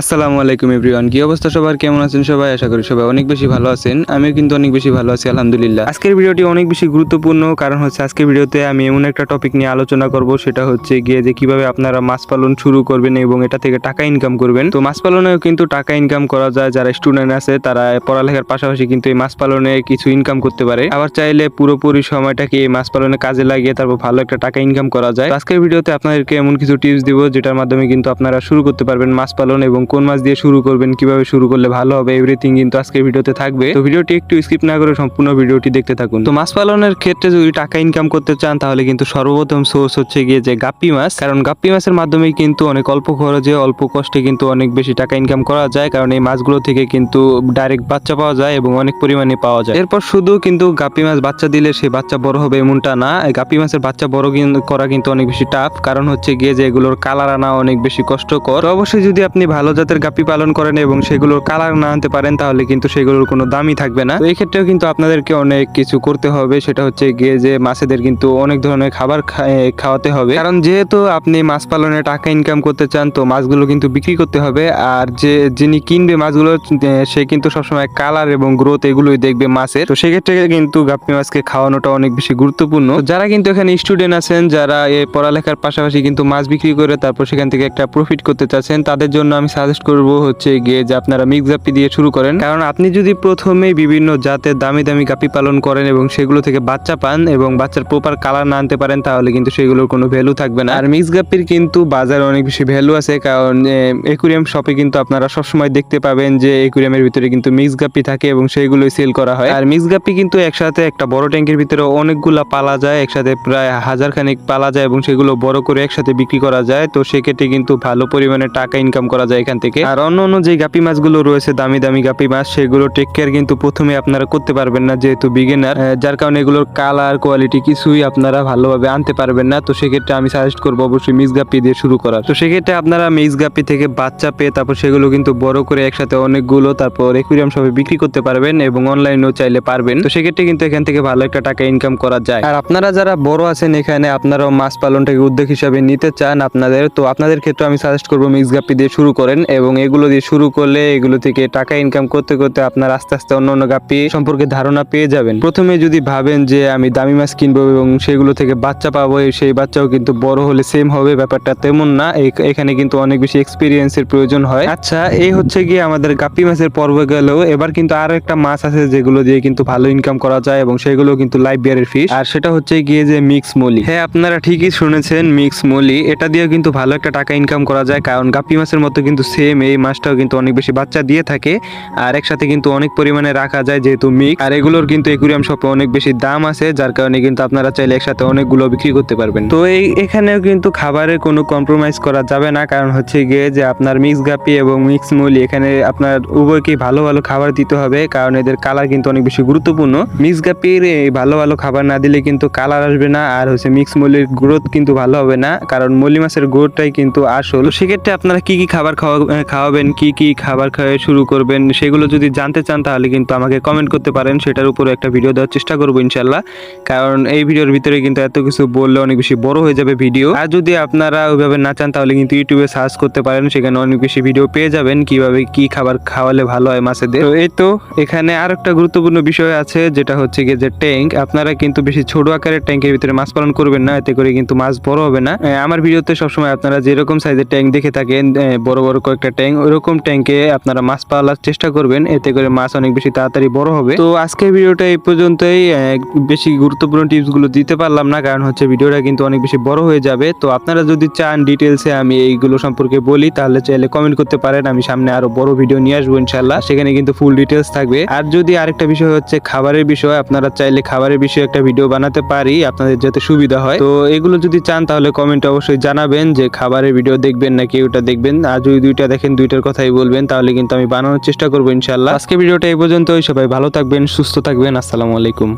আসসালামু আলাইকুম এভরিওয়ান, কি অবস্থা সবার, কেমন আছেন সবাই? আশা করি সবাই অনেক বেশি ভালো আছেন। আমিও কিন্তু অনেক বেশি ভালো আছি আলহামদুলিল্লাহ। আজকের ভিডিওটি অনেক বেশি গুরুত্বপূর্ণ, কারণ হচ্ছে আজকের ভিডিওতে আমি এমন একটা টপিক নিয়ে আলোচনা করব, সেটা হচ্ছে গিয়ে যে কিভাবে আপনারা মাছ পালন শুরু করবেন এবং এটা থেকে টাকা ইনকাম করবেন। তো মাছ পালনেও কিন্তু টাকা ইনকাম করা যায়। যারা স্টুডেন্ট আছে তারা পড়ালেখার পাশাপাশি কিন্তু এই মাছ পালনে কিছু ইনকাম করতে পারে, আবার চাইলে পুরোপুরি সময়টাকে এই মাছ পালনে কাজে লাগিয়ে তারপর ভালো একটা টাকা ইনকাম করা যায়। আজকের ভিডিওতে আপনাদেরকে এমন কিছু টিপস দিব যেটার মাধ্যমে কিন্তু আপনারা শুরু করতে পারবেন মাছ পালন, এবং কোন মাছ দিয়ে শুরু করবেন, কিভাবে শুরু করলে ভালো হবে, এভরিথিং কিন্তু আজকের ভিডিওতে থাকবে। তো ভিডিওটি একটু স্কিপ না করে সম্পূর্ণ ভিডিওটি দেখতে থাকুন। তো মাছ পালনের ক্ষেত্রে যদি টাকা ইনকাম করতে চান তাহলে কিন্তু সর্বপ্রথম সোর্স হচ্ছে গিয়ে যে গাপ্পি মাছ, কারণ গাপ্পি মাছের মাধ্যমে কিন্তু অনেক অল্প খরচে অল্প কষ্টে কিন্তু অনেক বেশি টাকা ইনকাম করা যায়, কারণ এই মাছগুলো থেকে কিন্তু ডাইরেক্ট বাচ্চা পাওয়া যায় এবং অনেক পরিমাণে পাওয়া যায়। এরপর শুধু কিন্তু গাপ্পি মাছ বাচ্চা দিলে সেই বাচ্চা বড় হবে এমনটা না। এই গাপ্পি মাছের বাচ্চা বড় করা কিন্তু অনেক বেশি টাফ, কারণ হচ্ছে গিয়ে যে এগুলোর কালার আনা অনেক বেশি কষ্টকর। অবশ্যই যদি আপনি ভালো জাতের গাপ্পি পালন করেন এবং সেগুলোর কালার না আনতে পারেন তাহলে কিন্তু সেগুলোর কোনো দামই থাকবে না। তো এই ক্ষেত্রেও কিন্তু আপনাদেরকে অনেক কিছু করতে হবে, সেটা হচ্ছে গিয়ে যে মাছেদের কিন্তু অনেক ধরনের খাবার খাওয়াতে হবে, কারণ যেহেতু আপনি মাছ পালনে টাকা ইনকাম করতে চান তো মাছগুলো কিন্তু বিক্রি করতে হবে। আর যিনি কিনবে মাছগুলো সে কিন্তু সবসময় কালার এবং গ্রোথ এগুলোই দেখবে মাছের। তো সেক্ষেত্রে কিন্তু গাপ্পি মাছকে খাওয়ানোটা অনেক বেশি গুরুত্বপূর্ণ। যারা কিন্তু এখানে স্টুডেন্ট আছেন, যারা এই পড়ালেখার পাশাপাশি কিন্তু মাছ বিক্রি করে তারপর সেখান থেকে একটা প্রফিট করতে চাচ্ছেন, তাদের জন্য আমি সাজেস্ট করব হচ্ছে গিয়ে যে আপনারা মিক্স গাপ্পি দিয়ে শুরু করেন। কারণ আপনি যদি প্রথমেই বিভিন্ন জাতের দামি দামি গাপ্পি পালন করেন এবং সেগুলো থেকে বাচ্চা পান এবং বাচ্চার প্রপার কালার না আনতে পারেন তাহলে কিন্তু সেগুলোর কোনো ভ্যালু থাকবে না। আর মিক্স গাপ্পির কিন্তু বাজারে অনেক বেশি ভ্যালু আছে, কারণ একুরিয়াম শপে কিন্তু আপনারা সবসময় দেখতে পাবেন যে একুরিয়ামের ভিতরে কিন্তু মিক্স গাপ্পি থাকে এবং সেইগুলোই সেল করা হয়। আর মিক্স গাপ্পি কিন্তু একসাথে একটা বড় ট্যাঙ্কের ভিতরে অনেকগুলা পালা যায়, একসাথে প্রায় 1000 খানিক পালা যায় এবং সেগুলো বড় করে একসাথে বিক্রি করা যায়। তো সেক্ষেত্রে কিন্তু ভালো পরিমাণে টাকা ইনকাম করা যায় এখান থেকে। আর অন্য যে গাপ্পি মাছগুলো রয়েছে দামি দামি গাপ্পি মাছ, সেগুলো টেক কেয়ার কিন্তু প্রথমে আপনারা করতে পারবেন না যেহেতু বিগিনার, যার কারণে এগুলোর কালার কোয়ালিটি কিছুই আপনারা ভালোভাবে আনতে পারবেন না। তো সেক্ষেত্রে আমি সাজেস্ট করবো অবশ্যই মিক্স গাপ্পি দিয়ে শুরু করার। তো সেক্ষেত্রে আপনারা মিক্স গাপ্পি থেকে বাচ্চা পেয়ে তারপর সেগুলো কিন্তু বড় করে একসাথে অনেকগুলো তারপর একুরিয়াম শপে বিক্রি করতে পারবেন এবং অনলাইনেও চাইলে পারবেন। তো সেক্ষেত্রে কিন্তু এখান থেকে ভালো একটা টাকা ইনকাম করা যায়। আর আপনারা যারা বড় আছেন এখানে, আপনারাও মাছ পালনটাকে উদ্যোগ হিসাবে নিতে চান আপনাদের ক্ষেত্রে আমি সাজেস্ট করবো মিক্স গাপ্পি দিয়ে শুরু করেন, এবং এগুলো দিয়ে শুরু করলে এগুলো থেকে টাকা ইনকাম করতে করতে আপনার আস্তে আস্তে অন্য গাপ্পি সম্পর্কে ধারণা পেয়ে যাবেন। প্রথমে যদি ভাবেন যে আমি দামি মাছ কিনবো এবং সেগুলো থেকে বাচ্চা পাবো, সেই বাচ্চাও কিন্তু বড় হলে সেম হবে, ব্যাপারটা তেমন না। এখানে কিন্তু অনেক বেশি এক্সপিরিয়েন্সের প্রয়োজন হয়। আচ্ছা, এই হচ্ছে গিয়ে আমাদের গাপ্পি মাছের পর্ব গেলেও এবার কিন্তু আরো একটা মাছ আছে যেগুলো দিয়ে কিন্তু ভালো ইনকাম করা যায় এবং সেগুলো কিন্তু লাইভ বিয়ারের ফিশ, আর সেটা হচ্ছে গিয়ে যে মিক্স মলি। হ্যাঁ, আপনারা ঠিকই শুনেছেন, মিক্স মলি। এটা দিয়েও কিন্তু ভালো একটা টাকা ইনকাম করা যায়, কারণ গাপ্পি মাছের মতো কিন্তু সেম এই মাছটাও কিন্তু অনেক বেশি বাচ্চা দিয়ে থাকে আর একসাথে কিন্তু অনেক পরিমাণে রাখা যায় যেহেতু মিক্স। আর এগুলোর কিন্তু একুরিয়াম শপে অনেক বেশি দাম আছে, যার কারণে কিন্তু আপনারা চাইলে একসাথে অনেকগুলো বিক্রি করতে পারবেন। তো এখানেও কিন্তু খাবারের কোনো কম্প্রোমাইজ করা যাবে না, কারণ হচ্ছে গিয়ে যে আপনার মিক্স গাপ্পি এবং মিক্স মলি এখানে আপনার উভয়কেই ভালো ভালো খাবার দিতে হবে, কারণ এদের কালার কিন্তু অনেক বেশি গুরুত্বপূর্ণ। মিক্স গাপ্পির ভালো ভালো খাবার না দিলে কিন্তু কালার আসবে না, আর হচ্ছে মিক্স মলির গ্রোথ কিন্তু ভালো হবে না, কারণ মলি মাছের গ্রোথটাই কিন্তু আসল। সেক্ষেত্রে আপনারা কি কি খাবার খাওয়াবেন, কি কি খাবার খাওয়া শুরু করবেন, সেগুলো যদি জানতে চান তাহলে কিন্তু আমাকে কমেন্ট করতে পারেন, সেটার উপরে একটা ভিডিও দেওয়ার চেষ্টা করবো ইনশাল্লাহ। কারণ এই ভিডিওর ভিতরে কিন্তু এত কিছু বললে অনেক বেশি বড় হয়ে যাবে ভিডিও। আর যদি আপনারা ওইভাবে না চান তাহলে কিন্তু ইউটিউবে সার্চ করতে পারেন, সেখানে অনেক বেশি ভিডিও পেয়ে যাবেন কিভাবে কি খাবার খাওয়ালে ভালো হয় মাছেদের। তো এই তো এখানে আর একটা গুরুত্বপূর্ণ বিষয় আছে, যেটা হচ্ছে গিয়ে যে ট্যাঙ্ক। আপনারা কিন্তু বেশি ছোট আকারের ট্যাঙ্কের ভিতরে মাছ পালন করবেন না, এতে করে কিন্তু মাছ বড় হবে না। আমার ভিডিওতে সবসময় আপনারা যেরকম সাইজের ট্যাঙ্ক দেখে থাকেন, বড় বড় কয়েকটা ট্যাঙ্ক, ওইরকম ট্যাঙ্কে আপনারা মাছ পালার চেষ্টা করবেন, এতে করে মাছ অনেক বেশি তাড়াতাড়ি বড় হবে। তো আজকের ভিডিওটা এই পর্যন্তই। বেশি গুরুত্বপূর্ণ টিপস গুলো দিতে পারলাম না, কারণ হচ্ছে ভিডিওটা কিন্তু অনেক বেশি বড় হয়ে যাবে। তো আপনারা যদি চান ডিটেলসে আমি এইগুলো সম্পর্কে বলি তাহলে চাইলে কমেন্ট করতে পারেন, আমি সামনে আরো বড় ভিডিও নিয়ে আসবো ইনশাল্লাহ, সেখানে কিন্তু ফুল ডিটেলস থাকবে। আর যদি আরেকটা বিষয় হচ্ছে খাবারের বিষয়, আপনারা চাইলে খাবারের বিষয়ে একটা ভিডিও বানাতে পারি আপনাদের যাতে সুবিধা হয়। তো এগুলো যদি চান তাহলে কমেন্টে অবশ্যই জানাবেন যে খাবারের ভিডিও দেখবেন নাকি ওটা দেখবেন। আর যদি দুইটা দেখেন দুইটার কথাই বলবেন তাহলে কিন্তু আমি বানানোর চেষ্টা করবো ইনশাল্লাহ। আজকে ভিডিওটা এই পর্যন্তই। সবাই ভালো থাকবেন, সুস্থ থাকবেন। আসসালামু আলাইকুম।